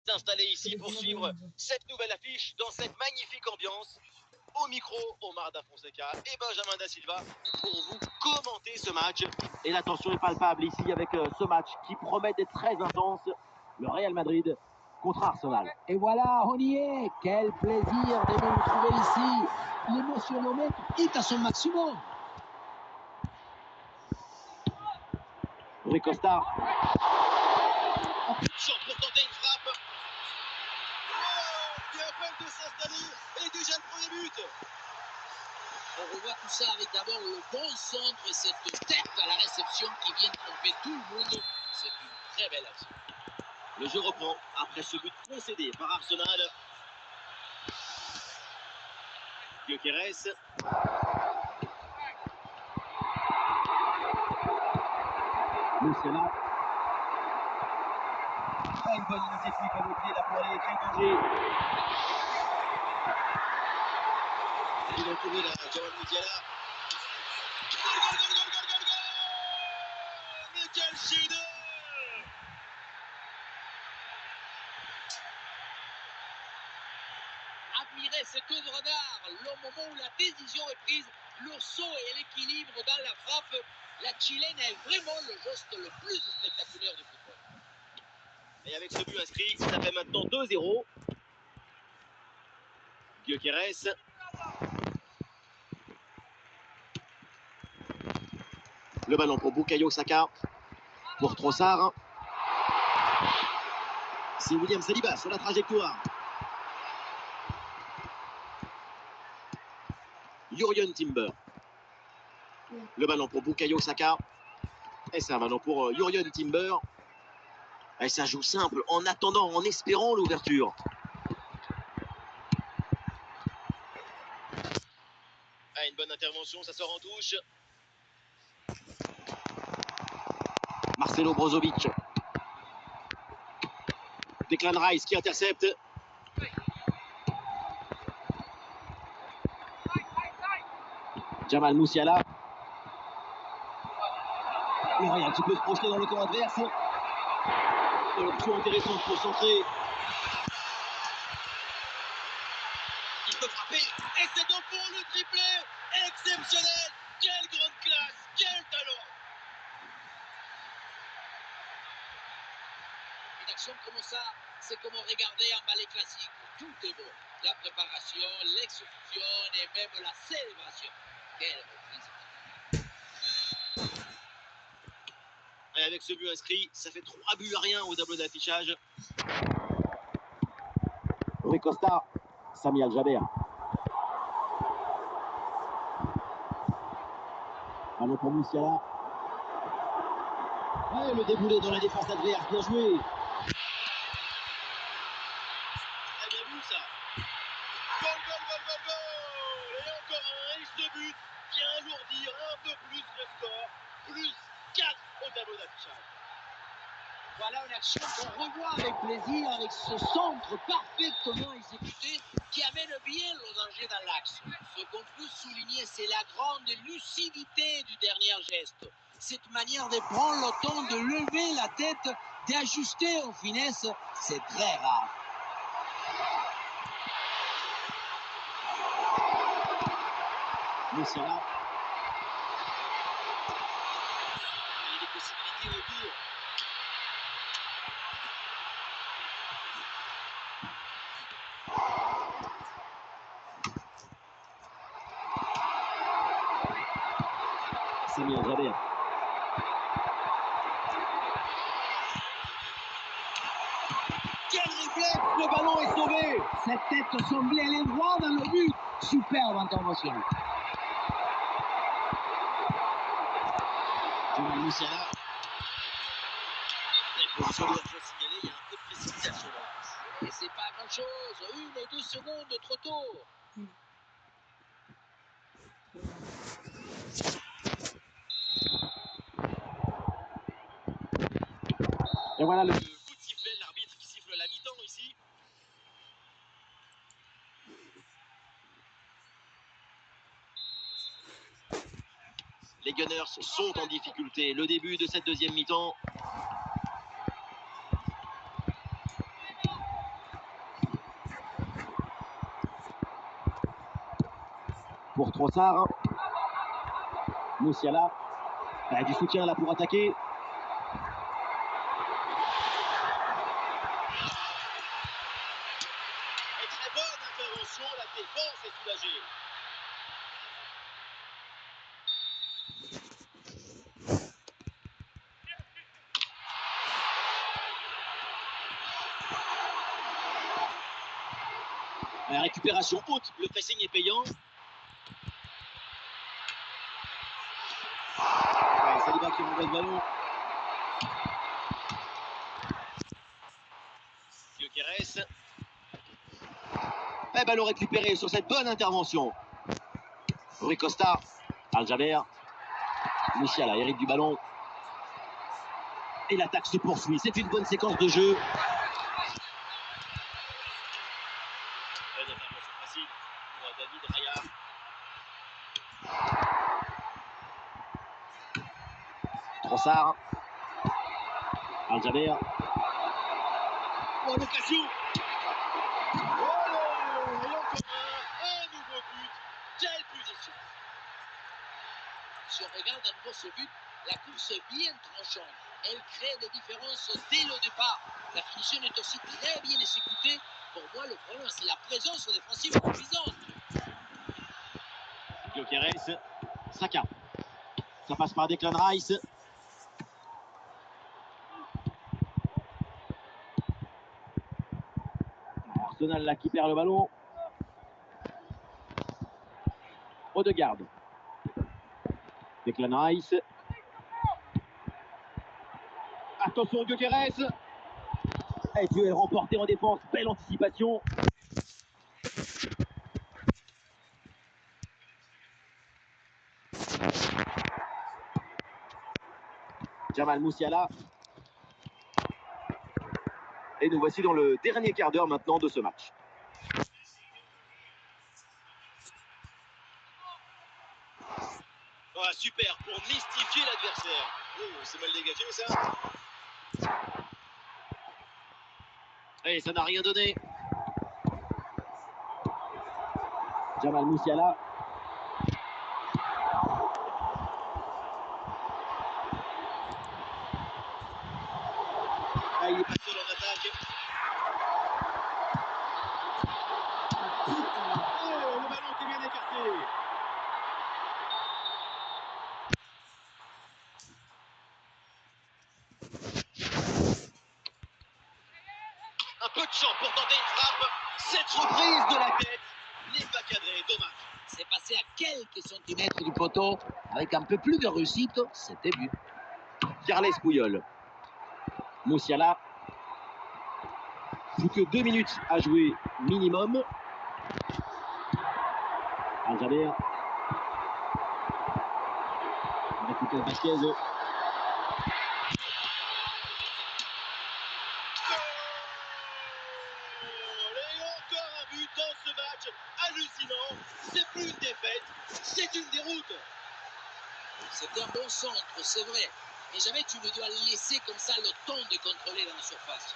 Installé ici pour suivre cette nouvelle affiche dans cette magnifique ambiance. Au micro, Omar Da Fonseca et Benjamin Da Silva pour vous commenter ce match. Et la tension est palpable ici avec ce match qui promet d'être très intense. Le Real Madrid contre Arsenal. Et voilà, on y est. Quel plaisir de nous retrouver ici. L'émotionnomètre est à son maximum. Rui Costa. Pour tenter une frappe. Oh, bien fait de s'installer et déjà le premier but. On revoit tout ça avec d'abord le bon centre et cette tête à la réception qui vient tromper tout le monde. C'est une très belle action. Le jeu reprend après ce but concédé par Arsenal. Gyökeres. Musiala. Une bonne initiative à l'oublier là pour aller écrire danger. Il a trouvé la Jamal Musiala. Goal! Mais quel chef-d'œuvre! Admirez cette œuvre d'art, le moment où la décision est prise, le saut et l'équilibre dans la frappe. La chilène est vraiment le geste le plus spectaculaire du football. Et avec ce but inscrit, ça fait maintenant 2-0. Gyökeres. Le ballon pour Bukayo Saka. Pour Trossard. C'est William Saliba sur la trajectoire. Jurriën Timber. Le ballon pour Bukayo Saka. Et c'est un ballon pour Jurriën Timber. Et ça joue simple, en attendant, en espérant l'ouverture. Ah, une bonne intervention, ça sort en touche. Marcelo Brozovic. Declan Rice qui intercepte. Jamal Musiala. Le Real qui peut se projeter dans le camp adverse. Option intéressante pour centrer. Il peut frapper. Et c'est au fond le triplé. Exceptionnel. Quelle grande classe. Quel talent. Une action comme ça, c'est comme regarder un ballet classique. Tout est beau. La préparation, l'exécution et même la célébration. Quelle reprise. Et avec ce but inscrit, ça fait 3 buts à rien au tableau d'affichage. Rui Costa, Sami Al-Jaber. Ballon pour Musiala. Ouais, le déboulé dans la défense adverse, bien joué. Très bien vu ça. Goal! Et encore un, et ce but vient alourdir un peu plus le score. Plus 4 au tableau d'affichage. Voilà une action qu'on revoit avec plaisir, avec ce centre parfaitement exécuté qui amène bien le danger dans l'axe. Ce qu'on peut souligner, c'est la grande lucidité du dernier geste. Cette manière de prendre le temps de lever la tête, d'ajuster en finesse, c'est très rare. Musiala. Il y a des possibilités autour. Sami Al-Jaber. Quel réflexe, le ballon est sauvé. Cette tête semblait aller droit dans le but. Superbe intervention. Jamal Musiala. Position d'ouverture signalée, il y a un peu de précipitation. Et c'est pas grand chose, 1 ou 2 secondes trop tôt. Et voilà le coup de sifflet, l'arbitre qui siffle la mi-temps ici. Les Gunners sont en difficulté. Le début de cette deuxième mi-temps. pour Trossard. Musiala. Du soutien là pour attaquer. Et très bonne intervention, la défense est soulagée. La récupération haute, le pressing est payant. Saliba qui renvoie le ballon. Gyökeres. Ballon récupéré sur cette bonne intervention. Rui Costa. Al-Jaber. Musiala hérite du ballon. Et l'attaque se poursuit. C'est une bonne séquence de jeu. Bonne intervention facile pour David Raya. Trossard. Al-Jaber. Oh, l'occasion. Oh, et encore un nouveau but. Quelle punition. Si on regarde à nouveau ce but, la course est bien tranchante. Elle crée des différences dès le départ. La finition est aussi très bien exécutée. Pour moi, le problème, c'est la présence défensive suffisante. Gyökeres. Saka. Ça passe par Declan Rice. Arsenal là qui perd le ballon. Odegaard. Declan Rice. Attention Gyökeres. Et duel remporté en défense. Belle anticipation. Jamal Musiala. Et nous voici dans le dernier quart d'heure maintenant de ce match. Oh, super pour mystifier l'adversaire. Oh, c'est mal dégagé ça. Et ça n'a rien donné. Jamal Musiala. Ah, il est pas seul en attaque. Oh, le ballon qui est bien écarté. Un peu de champ pour tenter une frappe. Cette reprise de la tête n'est pas cadrée. Dommage. C'est passé à quelques centimètres du poteau. Avec un peu plus de réussite, c'était but. Carles Puyol. Musiala. Plus que 2 minutes à jouer minimum. Al-Jaber. On va couper Vasquez. Et encore un but dans ce match hallucinant. C'est plus une défaite, c'est une déroute. C'était un bon centre, c'est vrai. Mais jamais tu ne dois laisser comme ça le temps de contrôler dans la surface.